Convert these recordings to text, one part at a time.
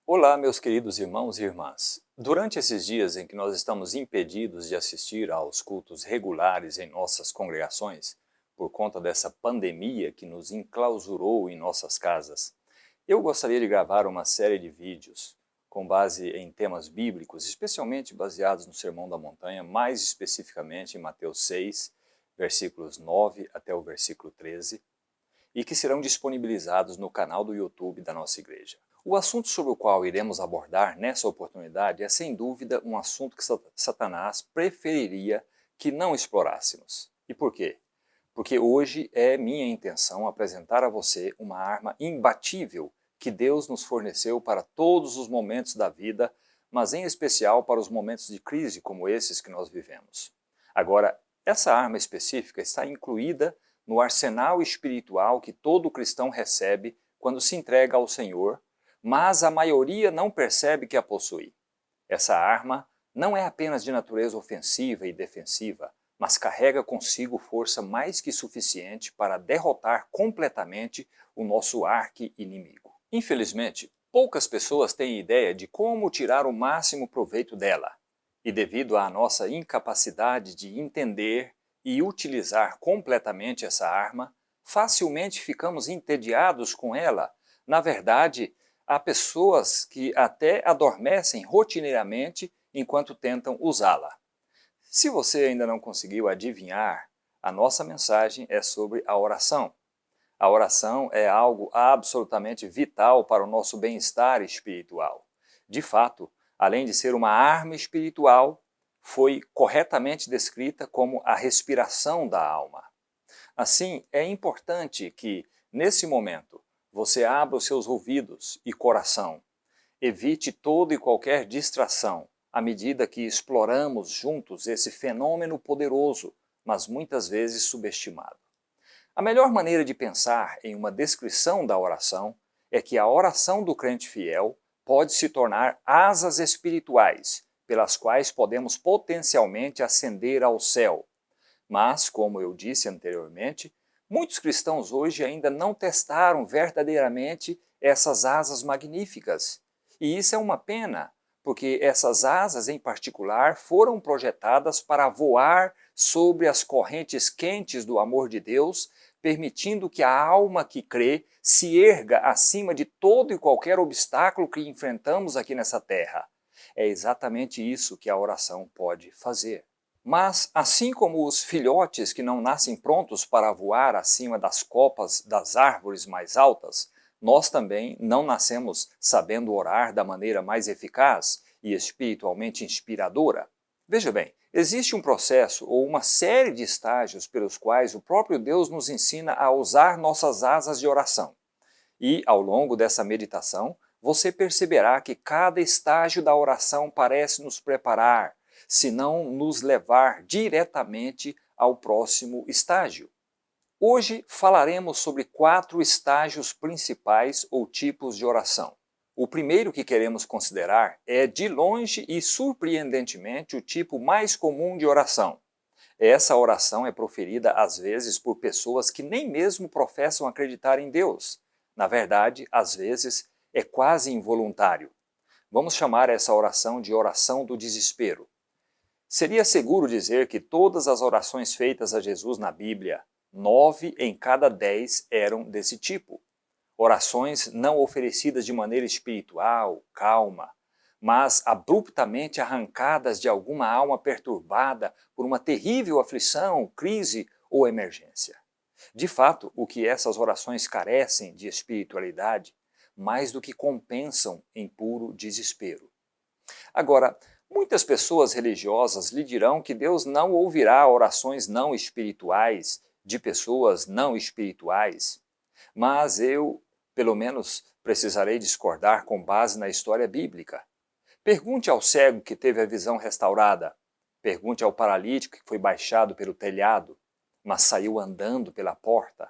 Olá, meus queridos irmãos e irmãs. Durante esses dias em que nós estamos impedidos de assistir aos cultos regulares em nossas congregações, por conta dessa pandemia que nos enclausurou em nossas casas, eu gostaria de gravar uma série de vídeos com base em temas bíblicos, especialmente baseados no Sermão da Montanha, mais especificamente em Mateus 6, versículos 9 até o versículo 13, e que serão disponibilizados no canal do YouTube da nossa igreja. O assunto sobre o qual iremos abordar nessa oportunidade é, sem dúvida, um assunto que Satanás preferiria que não explorássemos. E por quê? Porque hoje é minha intenção apresentar a você uma arma imbatível que Deus nos forneceu para todos os momentos da vida, mas em especial para os momentos de crise como esses que nós vivemos. Agora, essa arma específica está incluída no arsenal espiritual que todo cristão recebe quando se entrega ao Senhor, mas a maioria não percebe que a possui. Essa arma não é apenas de natureza ofensiva e defensiva, mas carrega consigo força mais que suficiente para derrotar completamente o nosso arqui-inimigo. Infelizmente, poucas pessoas têm ideia de como tirar o máximo proveito dela, e devido à nossa incapacidade de entender e utilizar completamente essa arma, facilmente ficamos entediados com ela. Na verdade, há pessoas que até adormecem rotineiramente enquanto tentam usá-la. Se você ainda não conseguiu adivinhar, a nossa mensagem é sobre a oração. A oração é algo absolutamente vital para o nosso bem-estar espiritual. De fato, além de ser uma arma espiritual, foi corretamente descrita como a respiração da alma. Assim, é importante que, nesse momento, você abra os seus ouvidos e coração. Evite toda e qualquer distração, à medida que exploramos juntos esse fenômeno poderoso, mas muitas vezes subestimado. A melhor maneira de pensar em uma descrição da oração é que a oração do crente fiel pode se tornar asas espirituais, pelas quais podemos potencialmente ascender ao céu. Mas, como eu disse anteriormente, muitos cristãos hoje ainda não testaram verdadeiramente essas asas magníficas. E isso é uma pena, porque essas asas em particular foram projetadas para voar sobre as correntes quentes do amor de Deus, permitindo que a alma que crê se erga acima de todo e qualquer obstáculo que enfrentamos aqui nessa terra. É exatamente isso que a oração pode fazer. Mas, assim como os filhotes que não nascem prontos para voar acima das copas das árvores mais altas, nós também não nascemos sabendo orar da maneira mais eficaz e espiritualmente inspiradora. Veja bem, existe um processo ou uma série de estágios pelos quais o próprio Deus nos ensina a usar nossas asas de oração. E, ao longo dessa meditação, você perceberá que cada estágio da oração parece nos preparar, se não nos levar diretamente ao próximo estágio. Hoje falaremos sobre 4 estágios principais ou tipos de oração. O primeiro que queremos considerar é, de longe e surpreendentemente, o tipo mais comum de oração. Essa oração é proferida às vezes por pessoas que nem mesmo professam acreditar em Deus. Na verdade, às vezes, é quase involuntário. Vamos chamar essa oração de oração do desespero. Seria seguro dizer que todas as orações feitas a Jesus na Bíblia, 9 em cada 10 eram desse tipo. Orações não oferecidas de maneira espiritual, calma, mas abruptamente arrancadas de alguma alma perturbada por uma terrível aflição, crise ou emergência. De fato, o que essas orações carecem de espiritualidade, mais do que compensam em puro desespero. Agora, muitas pessoas religiosas lhe dirão que Deus não ouvirá orações não espirituais de pessoas não espirituais, mas eu, pelo menos, precisarei discordar com base na história bíblica. Pergunte ao cego que teve a visão restaurada, pergunte ao paralítico que foi baixado pelo telhado, mas saiu andando pela porta.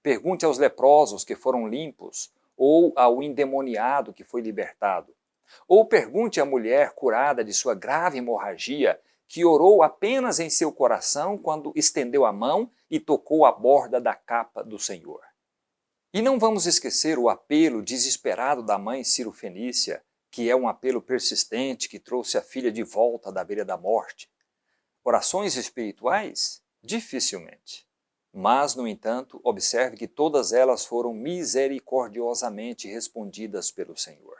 Pergunte aos leprosos que foram limpos, ou ao endemoniado que foi libertado. Ou pergunte à mulher curada de sua grave hemorragia, que orou apenas em seu coração quando estendeu a mão e tocou a borda da capa do Senhor. E não vamos esquecer o apelo desesperado da mãe Cirofenícia, que é um apelo persistente que trouxe a filha de volta da beira da morte. Orações espirituais? Dificilmente. Mas, no entanto, observe que todas elas foram misericordiosamente respondidas pelo Senhor.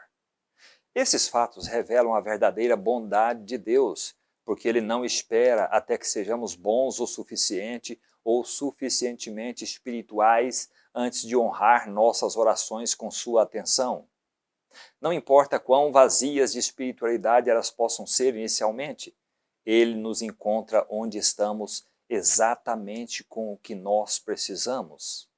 Esses fatos revelam a verdadeira bondade de Deus, porque Ele não espera até que sejamos bons o suficiente ou suficientemente espirituais antes de honrar nossas orações com sua atenção. Não importa quão vazias de espiritualidade elas possam ser inicialmente, Ele nos encontra onde estamos exatamente com o que nós precisamos.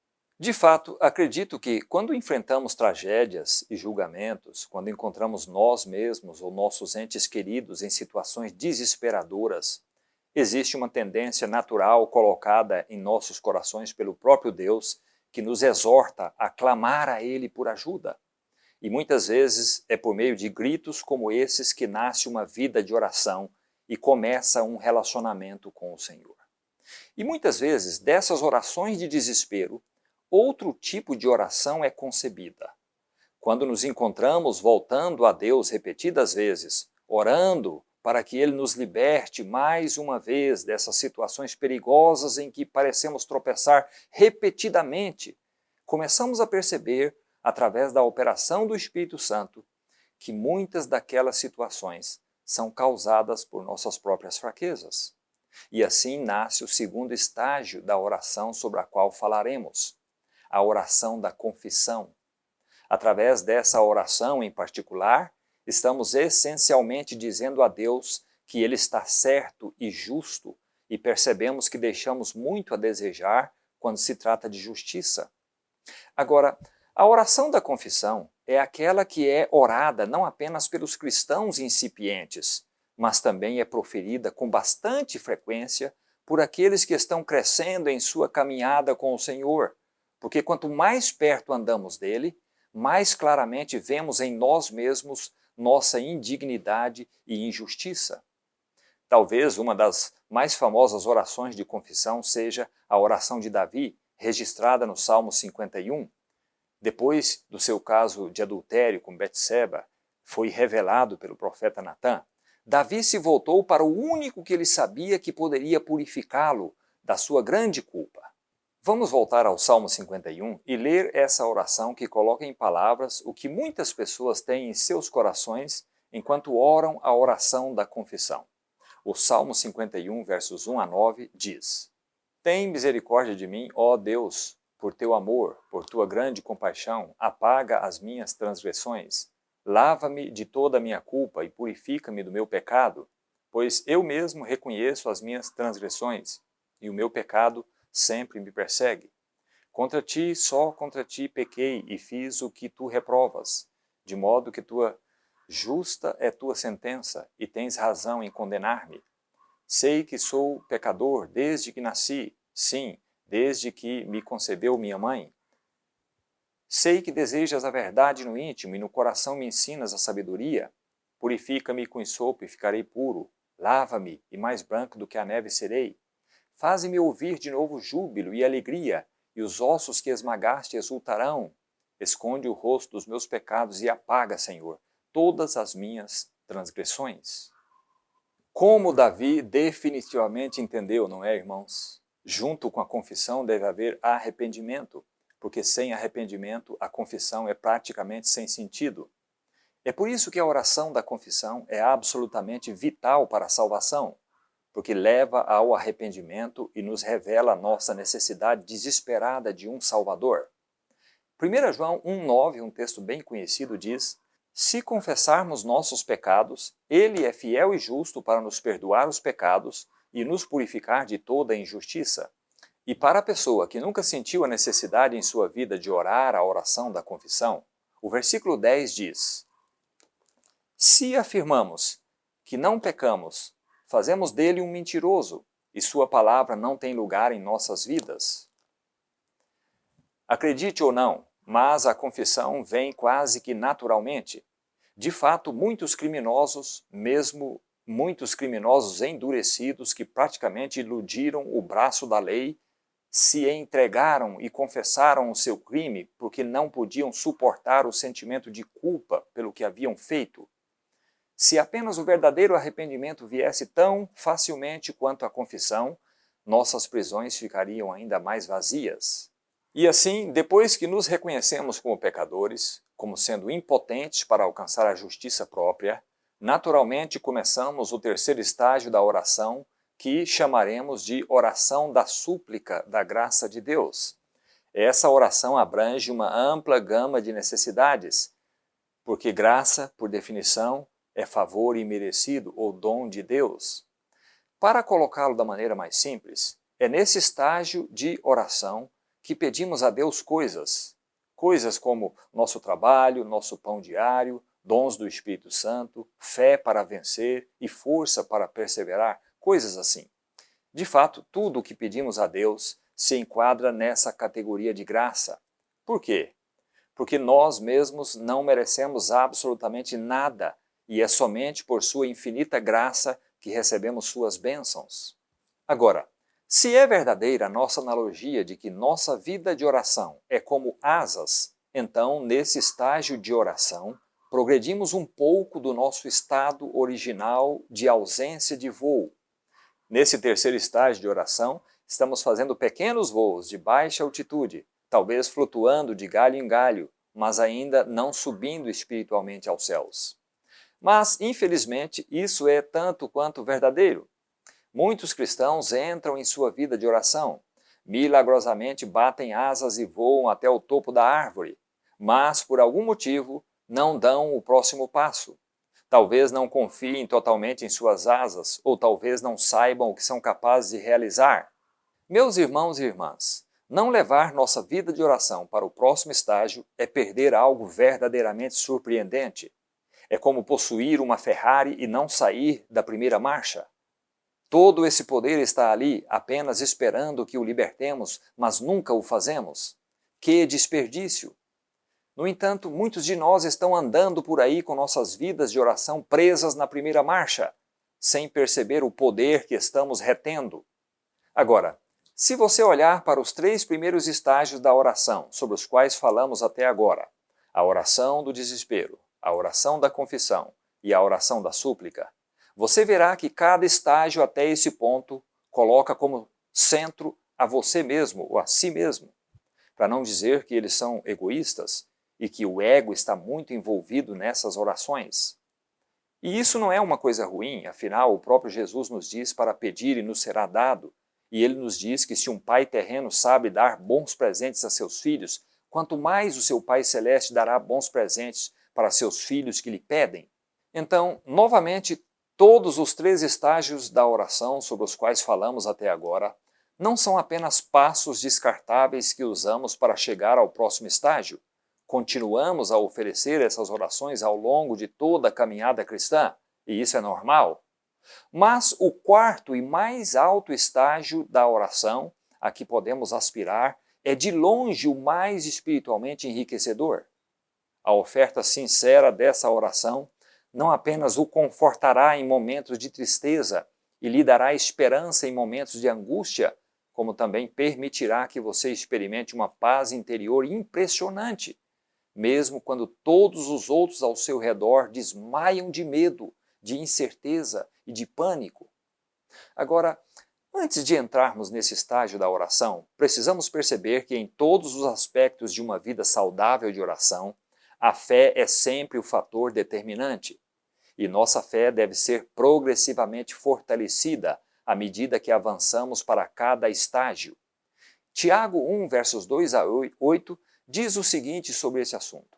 De fato, acredito que quando enfrentamos tragédias e julgamentos, quando encontramos nós mesmos ou nossos entes queridos em situações desesperadoras, existe uma tendência natural colocada em nossos corações pelo próprio Deus que nos exorta a clamar a Ele por ajuda. E muitas vezes é por meio de gritos como esses que nasce uma vida de oração e começa um relacionamento com o Senhor. E muitas vezes dessas orações de desespero, outro tipo de oração é concebida. Quando nos encontramos voltando a Deus repetidas vezes, orando para que Ele nos liberte mais uma vez dessas situações perigosas em que parecemos tropeçar repetidamente, começamos a perceber, através da operação do Espírito Santo, que muitas daquelas situações são causadas por nossas próprias fraquezas. E assim nasce o segundo estágio da oração sobre a qual falaremos, a oração da confissão. Através dessa oração em particular, estamos essencialmente dizendo a Deus que Ele está certo e justo e percebemos que deixamos muito a desejar quando se trata de justiça. Agora, a oração da confissão é aquela que é orada não apenas pelos cristãos incipientes, mas também é proferida com bastante frequência por aqueles que estão crescendo em sua caminhada com o Senhor, porque quanto mais perto andamos dele, mais claramente vemos em nós mesmos nossa indignidade e injustiça. Talvez uma das mais famosas orações de confissão seja a oração de Davi, registrada no Salmo 51. Depois do seu caso de adultério com Betseba, foi revelado pelo profeta Natã, Davi se voltou para o único que ele sabia que poderia purificá-lo da sua grande culpa. Vamos voltar ao Salmo 51 e ler essa oração que coloca em palavras o que muitas pessoas têm em seus corações enquanto oram a oração da confissão. O Salmo 51, versos 1 a 9, diz: Tem misericórdia de mim, ó Deus, por teu amor, por tua grande compaixão, apaga as minhas transgressões. Lava-me de toda a minha culpa e purifica-me do meu pecado, pois eu mesmo reconheço as minhas transgressões, e o meu pecado sempre me persegue. Contra ti, só contra ti pequei e fiz o que tu reprovas, de modo que justa é tua sentença e tens razão em condenar-me. Sei que sou pecador desde que nasci, sim, desde que me concebeu minha mãe. Sei que desejas a verdade no íntimo e no coração me ensinas a sabedoria. Purifica-me com ensopo e ficarei puro. Lava-me e mais branco do que a neve serei. Faze-me ouvir de novo júbilo e alegria, e os ossos que esmagaste exultarão. Esconde o rosto dos meus pecados e apaga, Senhor, todas as minhas transgressões. Como Davi definitivamente entendeu, não é, irmãos? Junto com a confissão deve haver arrependimento, porque sem arrependimento a confissão é praticamente sem sentido. É por isso que a oração da confissão é absolutamente vital para a salvação, porque leva ao arrependimento e nos revela a nossa necessidade desesperada de um Salvador. 1 João 1,9, um texto bem conhecido, diz: Se confessarmos nossos pecados, Ele é fiel e justo para nos perdoar os pecados e nos purificar de toda a injustiça. E para a pessoa que nunca sentiu a necessidade em sua vida de orar a oração da confissão, o versículo 10 diz: Se afirmamos que não pecamos, fazemos dele um mentiroso, e sua palavra não tem lugar em nossas vidas. Acredite ou não, mas a confissão vem quase que naturalmente. De fato, muitos criminosos, mesmo muitos criminosos endurecidos que praticamente iludiram o braço da lei, se entregaram e confessaram o seu crime porque não podiam suportar o sentimento de culpa pelo que haviam feito. Se apenas o verdadeiro arrependimento viesse tão facilmente quanto a confissão, nossas prisões ficariam ainda mais vazias. E assim, depois que nos reconhecemos como pecadores, como sendo impotentes para alcançar a justiça própria, naturalmente começamos o terceiro estágio da oração, que chamaremos de oração da súplica da graça de Deus. Essa oração abrange uma ampla gama de necessidades, porque graça, por definição, é favor imerecido ou dom de Deus. Para colocá-lo da maneira mais simples, é nesse estágio de oração que pedimos a Deus coisas como nosso trabalho, nosso pão diário, dons do Espírito Santo, fé para vencer e força para perseverar, coisas assim. De fato, tudo o que pedimos a Deus se enquadra nessa categoria de graça. Por quê? Porque nós mesmos não merecemos absolutamente nada e é somente por sua infinita graça que recebemos suas bênçãos. Agora, se é verdadeira a nossa analogia de que nossa vida de oração é como asas, então, nesse estágio de oração, progredimos um pouco do nosso estado original de ausência de voo. Nesse terceiro estágio de oração, estamos fazendo pequenos voos de baixa altitude, talvez flutuando de galho em galho, mas ainda não subindo espiritualmente aos céus. Mas, infelizmente, isso é tanto quanto verdadeiro. Muitos cristãos entram em sua vida de oração, milagrosamente batem asas e voam até o topo da árvore, mas, por algum motivo, não dão o próximo passo. Talvez não confiem totalmente em suas asas, ou talvez não saibam o que são capazes de realizar. Meus irmãos e irmãs, não levar nossa vida de oração para o próximo estágio é perder algo verdadeiramente surpreendente. É como possuir uma Ferrari e não sair da primeira marcha. Todo esse poder está ali, apenas esperando que o libertemos, mas nunca o fazemos. Que desperdício! No entanto, muitos de nós estão andando por aí com nossas vidas de oração presas na primeira marcha, sem perceber o poder que estamos retendo. Agora, se você olhar para os 3 primeiros estágios da oração, sobre os quais falamos até agora, a oração do desespero, a oração da confissão e a oração da súplica, você verá que cada estágio até esse ponto coloca como centro a você mesmo ou a si mesmo. Para não dizer que eles são egoístas e que o ego está muito envolvido nessas orações. E isso não é uma coisa ruim, afinal o próprio Jesus nos diz para pedir e nos será dado, e ele nos diz que se um pai terreno sabe dar bons presentes a seus filhos, quanto mais o seu Pai Celeste dará bons presentes para seus filhos que lhe pedem. Então, novamente, todos os 3 estágios da oração sobre os quais falamos até agora não são apenas passos descartáveis que usamos para chegar ao próximo estágio. Continuamos a oferecer essas orações ao longo de toda a caminhada cristã, e isso é normal. Mas o quarto e mais alto estágio da oração a que podemos aspirar é de longe o mais espiritualmente enriquecedor. A oferta sincera dessa oração não apenas o confortará em momentos de tristeza e lhe dará esperança em momentos de angústia, como também permitirá que você experimente uma paz interior impressionante, mesmo quando todos os outros ao seu redor desmaiam de medo, de incerteza e de pânico. Agora, antes de entrarmos nesse estágio da oração, precisamos perceber que em todos os aspectos de uma vida saudável de oração, a fé é sempre o fator determinante. E nossa fé deve ser progressivamente fortalecida à medida que avançamos para cada estágio. Tiago 1, versos 2 a 8, diz o seguinte sobre esse assunto.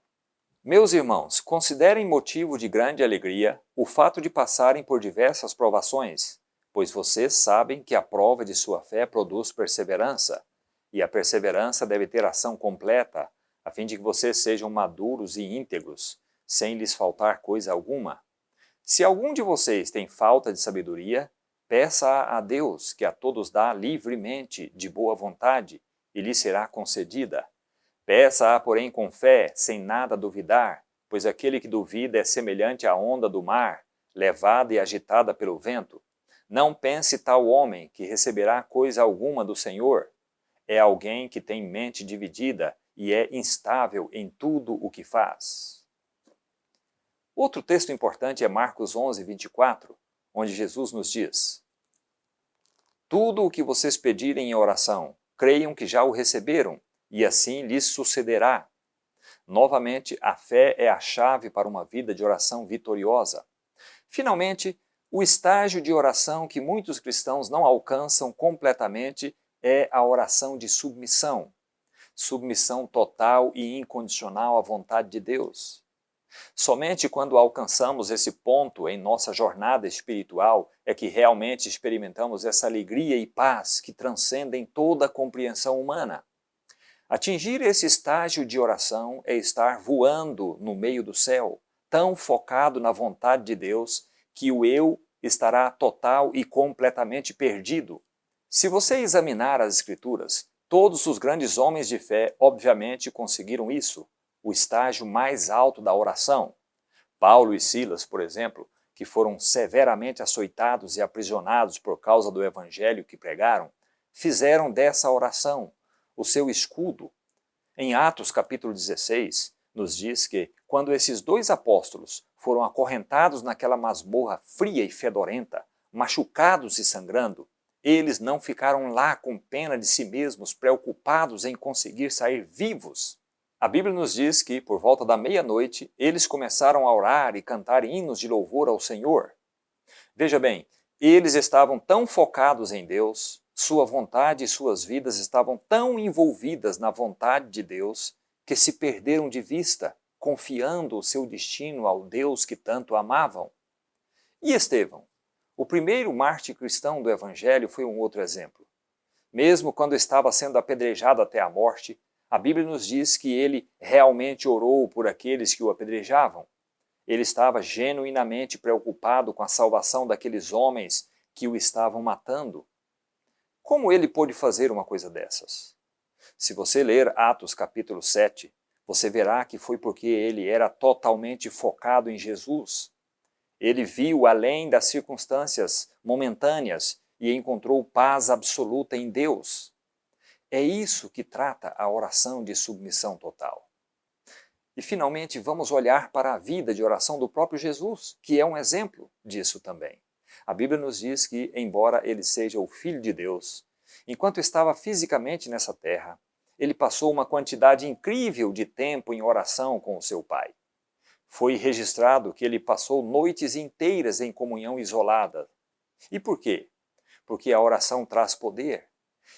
Meus irmãos, considerem motivo de grande alegria o fato de passarem por diversas provações, pois vocês sabem que a prova de sua fé produz perseverança, e a perseverança deve ter ação completa, a fim de que vocês sejam maduros e íntegros, sem lhes faltar coisa alguma. Se algum de vocês tem falta de sabedoria, peça a Deus, que a todos dá livremente, de boa vontade, e lhe será concedida. Peça-a, porém, com fé, sem nada duvidar, pois aquele que duvida é semelhante à onda do mar, levada e agitada pelo vento. Não pense tal homem que receberá coisa alguma do Senhor. É alguém que tem mente dividida e é instável em tudo o que faz. Outro texto importante é Marcos 11, 24, onde Jesus nos diz: tudo o que vocês pedirem em oração, creiam que já o receberam, e assim lhes sucederá. Novamente, a fé é a chave para uma vida de oração vitoriosa. Finalmente, o estágio de oração que muitos cristãos não alcançam completamente é a oração de submissão. Submissão total e incondicional à vontade de Deus. Somente quando alcançamos esse ponto em nossa jornada espiritual é que realmente experimentamos essa alegria e paz que transcendem toda a compreensão humana. Atingir esse estágio de oração é estar voando no meio do céu, tão focado na vontade de Deus que o eu estará total e completamente perdido. Se você examinar as Escrituras, todos os grandes homens de fé obviamente conseguiram isso, o estágio mais alto da oração. Paulo e Silas, por exemplo, que foram severamente açoitados e aprisionados por causa do evangelho que pregaram, fizeram dessa oração o seu escudo. Em Atos capítulo 16, nos diz que quando esses dois apóstolos foram acorrentados naquela masmorra fria e fedorenta, machucados e sangrando, eles não ficaram lá com pena de si mesmos, preocupados em conseguir sair vivos. A Bíblia nos diz que, por volta da meia-noite, eles começaram a orar e cantar hinos de louvor ao Senhor. Veja bem, eles estavam tão focados em Deus, sua vontade e suas vidas estavam tão envolvidas na vontade de Deus, que se perderam de vista, confiando o seu destino ao Deus que tanto amavam. E Estevão, o primeiro mártir cristão do Evangelho, foi um outro exemplo. Mesmo quando estava sendo apedrejado até a morte, a Bíblia nos diz que ele realmente orou por aqueles que o apedrejavam. Ele estava genuinamente preocupado com a salvação daqueles homens que o estavam matando. Como ele pôde fazer uma coisa dessas? Se você ler Atos capítulo 7, você verá que foi porque ele era totalmente focado em Jesus. Ele viu além das circunstâncias momentâneas e encontrou paz absoluta em Deus. É isso que trata a oração de submissão total. E finalmente vamos olhar para a vida de oração do próprio Jesus, que é um exemplo disso também. A Bíblia nos diz que, embora ele seja o Filho de Deus, enquanto estava fisicamente nessa terra, ele passou uma quantidade incrível de tempo em oração com o seu Pai. Foi registrado que ele passou noites inteiras em comunhão isolada. E por quê? Porque a oração traz poder.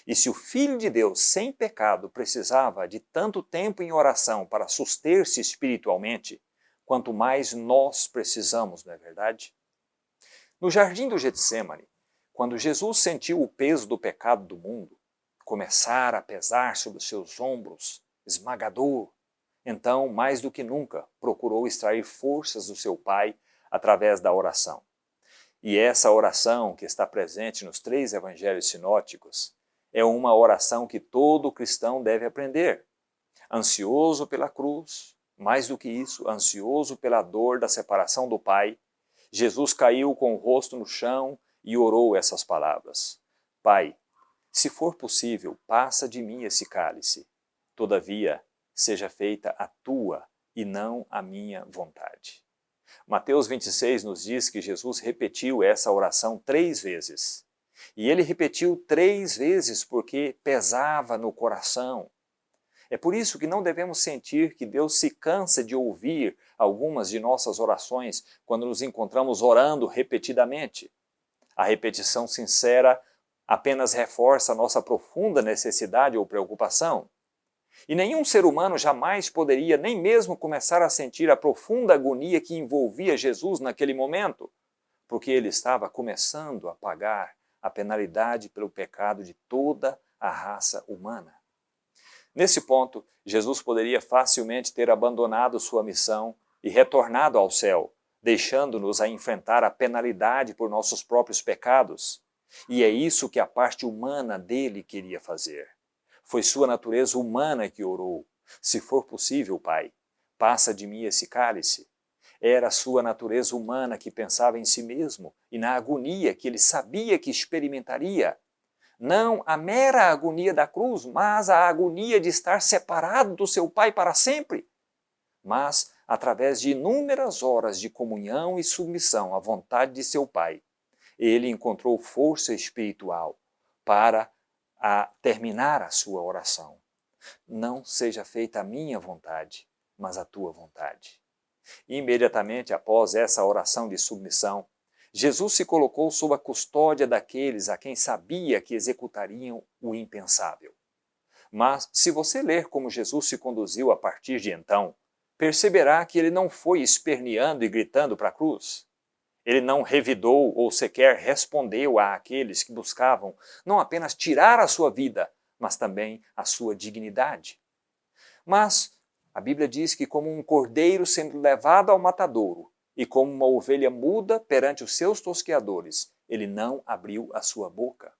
E se o Filho de Deus, sem pecado, precisava de tanto tempo em oração para suster-se espiritualmente, quanto mais nós precisamos, não é verdade? No jardim do Getsêmani, quando Jesus sentiu o peso do pecado do mundo começar a pesar sobre os seus ombros, esmagador, então, mais do que nunca, procurou extrair forças do seu Pai através da oração. E essa oração, que está presente nos 3 evangelhos sinóticos, é uma oração que todo cristão deve aprender. Ansioso pela cruz, mais do que isso, ansioso pela dor da separação do Pai, Jesus caiu com o rosto no chão e orou essas palavras: Pai, se for possível, passa de mim esse cálice. Todavia, seja feita a tua e não a minha vontade. Mateus 26 nos diz que Jesus repetiu essa oração 3 vezes. E ele repetiu 3 vezes porque pesava no coração. É por isso que não devemos sentir que Deus se cansa de ouvir algumas de nossas orações quando nos encontramos orando repetidamente. A repetição sincera apenas reforça a nossa profunda necessidade ou preocupação. E nenhum ser humano jamais poderia nem mesmo começar a sentir a profunda agonia que envolvia Jesus naquele momento, porque ele estava começando a pagar a penalidade pelo pecado de toda a raça humana. Nesse ponto, Jesus poderia facilmente ter abandonado sua missão e retornado ao céu, deixando-nos a enfrentar a penalidade por nossos próprios pecados. E é isso que a parte humana dele queria fazer. Foi sua natureza humana que orou: se for possível, Pai, passa de mim esse cálice. Era a sua natureza humana que pensava em si mesmo e na agonia que ele sabia que experimentaria. Não a mera agonia da cruz, mas a agonia de estar separado do seu Pai para sempre. Mas através de inúmeras horas de comunhão e submissão à vontade de seu Pai, ele encontrou força espiritual para terminar a sua oração. Não seja feita a minha vontade, mas a tua vontade. Imediatamente após essa oração de submissão, Jesus se colocou sob a custódia daqueles a quem sabia que executariam o impensável. Mas, se você ler como Jesus se conduziu a partir de então, perceberá que ele não foi esperneando e gritando para a cruz. Ele não revidou ou sequer respondeu àqueles que buscavam não apenas tirar a sua vida, mas também a sua dignidade. Mas a Bíblia diz que como um cordeiro sendo levado ao matadouro e como uma ovelha muda perante os seus tosqueadores, ele não abriu a sua boca.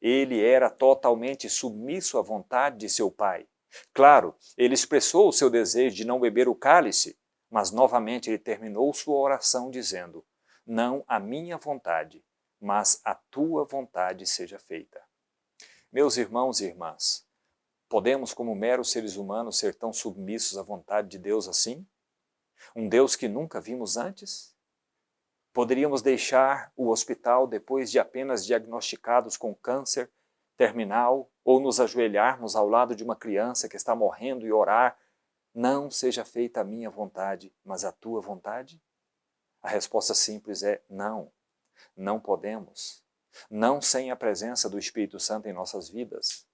Ele era totalmente submisso à vontade de seu Pai. Claro, ele expressou o seu desejo de não beber o cálice, mas novamente ele terminou sua oração dizendo: não a minha vontade, mas a tua vontade seja feita. Meus irmãos e irmãs, podemos, como meros seres humanos, ser tão submissos à vontade de Deus assim? Um Deus que nunca vimos antes? Poderíamos deixar o hospital depois de apenas diagnosticados com câncer terminal ou nos ajoelharmos ao lado de uma criança que está morrendo e orar: não seja feita a minha vontade, mas a tua vontade? A resposta simples é não. Não podemos. Não sem a presença do Espírito Santo em nossas vidas.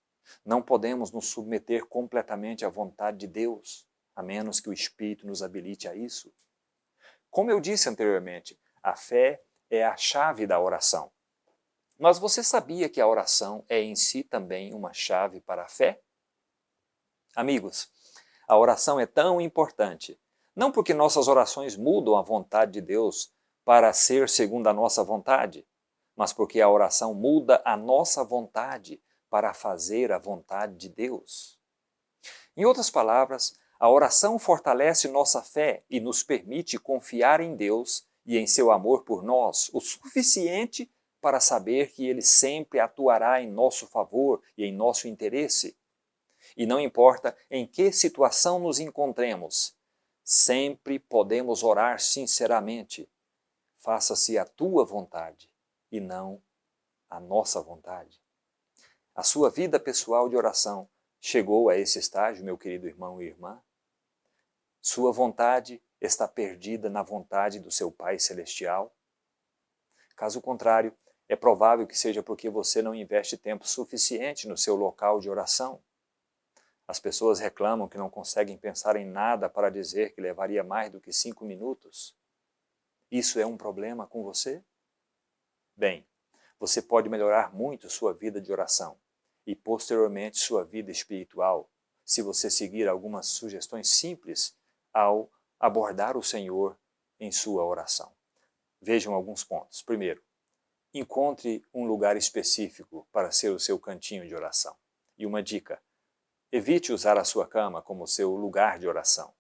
Não podemos nos submeter completamente à vontade de Deus, a menos que o Espírito nos habilite a isso. Como eu disse anteriormente, a fé é a chave da oração. Mas você sabia que a oração é em si também uma chave para a fé? Amigos, a oração é tão importante, não porque nossas orações mudam a vontade de Deus para ser segundo a nossa vontade, mas porque a oração muda a nossa vontade para fazer a vontade de Deus. Em outras palavras, a oração fortalece nossa fé e nos permite confiar em Deus e em seu amor por nós o suficiente para saber que Ele sempre atuará em nosso favor e em nosso interesse. E não importa em que situação nos encontremos, sempre podemos orar sinceramente: faça-se a tua vontade e não a nossa vontade. A sua vida pessoal de oração chegou a esse estágio, meu querido irmão e irmã? Sua vontade está perdida na vontade do seu Pai Celestial? Caso contrário, é provável que seja porque você não investe tempo suficiente no seu local de oração. As pessoas reclamam que não conseguem pensar em nada para dizer que levaria mais do que 5 minutos. Isso é um problema com você? Bem, você pode melhorar muito sua vida de oração e posteriormente sua vida espiritual se você seguir algumas sugestões simples ao abordar o Senhor em sua oração. Vejam alguns pontos. Primeiro, encontre um lugar específico para ser o seu cantinho de oração. E uma dica: evite usar a sua cama como seu lugar de oração.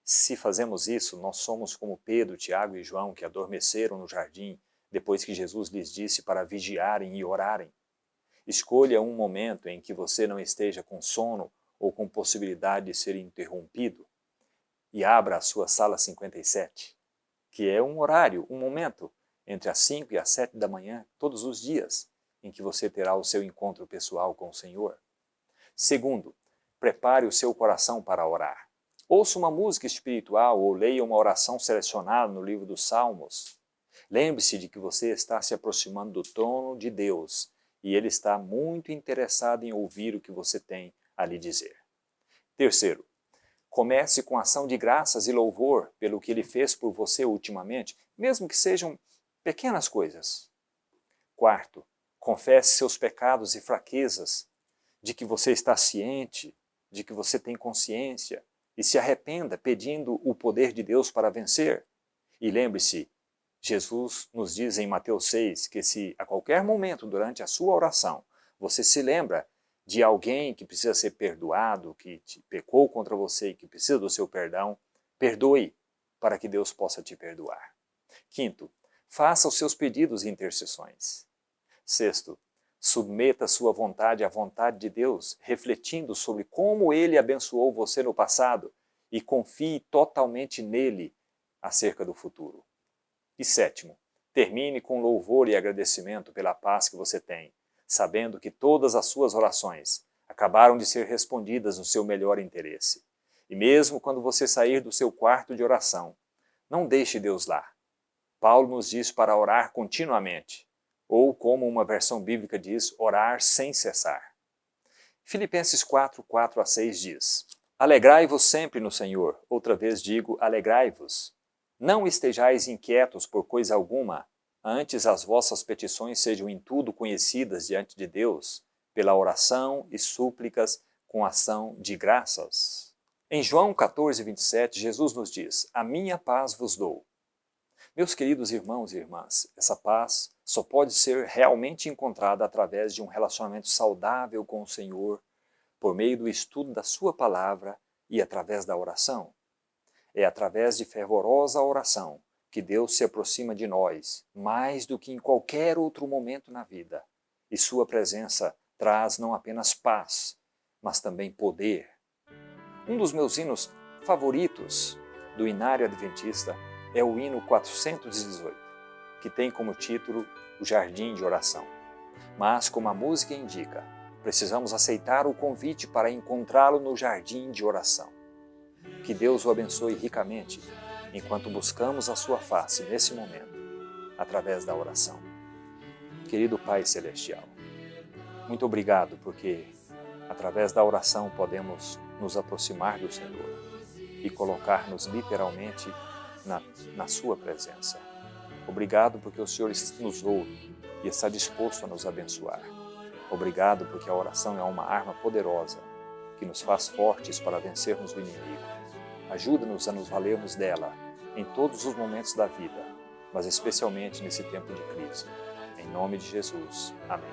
Se fazemos isso, nós somos como Pedro, Tiago e João, que adormeceram no jardim depois que Jesus lhes disse para vigiarem e orarem. Escolha um momento em que você não esteja com sono ou com possibilidade de ser interrompido e abra a sua sala 57, que é um horário, um momento, entre as 5 e as 7 da manhã, todos os dias, em que você terá o seu encontro pessoal com o Senhor. Segundo, prepare o seu coração para orar. Ouça uma música espiritual ou leia uma oração selecionada no livro dos Salmos. Lembre-se de que você está se aproximando do trono de Deus e Ele está muito interessado em ouvir o que você tem a lhe dizer. Terceiro, comece com ação de graças e louvor pelo que Ele fez por você ultimamente, mesmo que sejam pequenas coisas. Quarto, confesse seus pecados e fraquezas, de que você está ciente, de que você tem consciência, e se arrependa pedindo o poder de Deus para vencer. E lembre-se, Jesus nos diz em Mateus 6 que se a qualquer momento durante a sua oração você se lembra de alguém que precisa ser perdoado, que pecou contra você e que precisa do seu perdão, perdoe para que Deus possa te perdoar. Quinto, faça os seus pedidos e intercessões. Sexto, submeta sua vontade à vontade de Deus, refletindo sobre como Ele abençoou você no passado e confie totalmente nele acerca do futuro. E sétimo, termine com louvor e agradecimento pela paz que você tem, sabendo que todas as suas orações acabaram de ser respondidas no seu melhor interesse. E mesmo quando você sair do seu quarto de oração, não deixe Deus lá. Paulo nos diz para orar continuamente, ou como uma versão bíblica diz, orar sem cessar. Filipenses 4, 4-6 diz: Alegrai-vos sempre no Senhor, outra vez digo, alegrai-vos. Não estejais inquietos por coisa alguma, antes as vossas petições sejam em tudo conhecidas diante de Deus, pela oração e súplicas com ação de graças. Em João 14, 27, Jesus nos diz: A minha paz vos dou. Meus queridos irmãos e irmãs, essa paz só pode ser realmente encontrada através de um relacionamento saudável com o Senhor, por meio do estudo da sua palavra e através da oração. É através de fervorosa oração que Deus se aproxima de nós, mais do que em qualquer outro momento na vida, e sua presença traz não apenas paz, mas também poder. Um dos meus hinos favoritos do Inário Adventista é o hino 418, que tem como título O Jardim de Oração. Mas, como a música indica, precisamos aceitar o convite para encontrá-lo no jardim de oração. Que Deus o abençoe ricamente, enquanto buscamos a sua face nesse momento, através da oração. Querido Pai Celestial, muito obrigado porque, através da oração, podemos nos aproximar do Senhor e colocar-nos literalmente na sua presença. Obrigado porque o Senhor nos ouve e está disposto a nos abençoar. Obrigado porque a oração é uma arma poderosa que nos faz fortes para vencermos o inimigo. Ajuda-nos a nos valermos dela em todos os momentos da vida, mas especialmente nesse tempo de crise. Em nome de Jesus. Amém.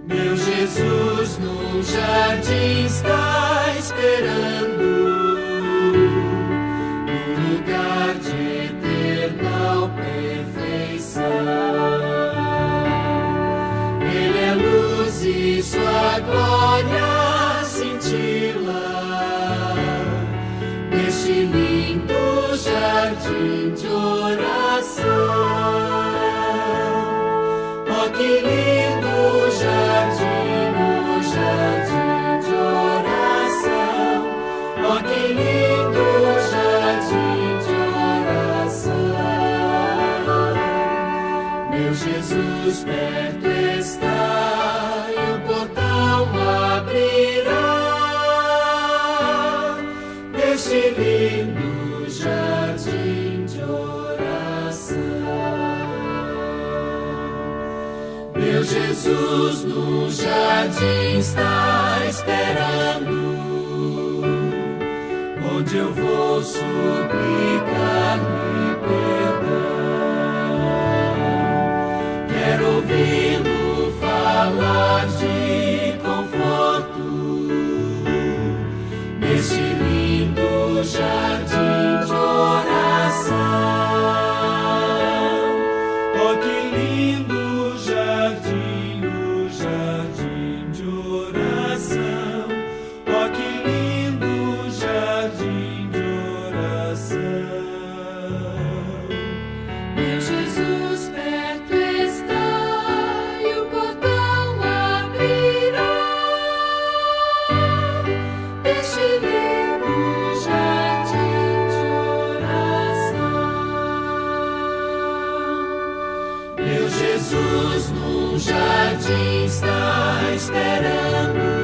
Meu Jesus no jardim está esperando, no lugar de eternal perfeição. Ele é luz e sua glória cintila neste lindo jardim de oração. Oh, que lindo jardim, o jardim de oração. Oh, que lindo jardim de oração. Meu Jesus perto está e o portão abrirá neste lindo jardim de oração. Meu Jesus no jardim está esperando, onde eu vou suplicar-lhe perdão. Quero ouvi-lo falar de conforto neste lindo jardim de oração. Oh, que lindo jardim, o jardim de oração. Oh, que lindo jardim de oração. Meu Jesus perto está e o portão abrirá deste lindo jardim de oração. Meu Jesus no jardim está esperando,